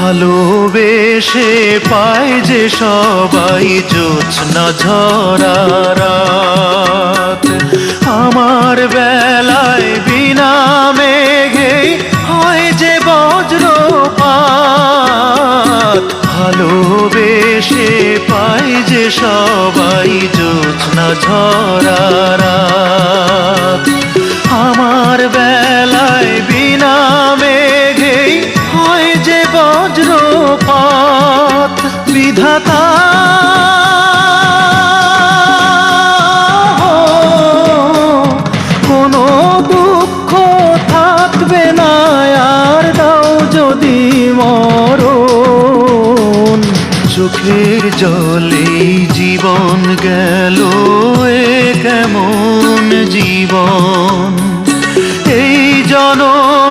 ভালোবেসে পায় যে সবাই জোছনা ঝরা রাত, আমার বেলায় বিনা মেঘেই হয় যে বজ্রপাত। ভালোবেসে পায় যে সবাই জোছনা ঝরা রাত, আমার বেলায় বিনা মেঘেই হয় যে বজ্রপাত। বিধাতা কোনো দুঃখ থাকবে না আর, দাও যদি মরণ। চোখের জলেই জীবন গেল, এ কেমন জীবন এই জন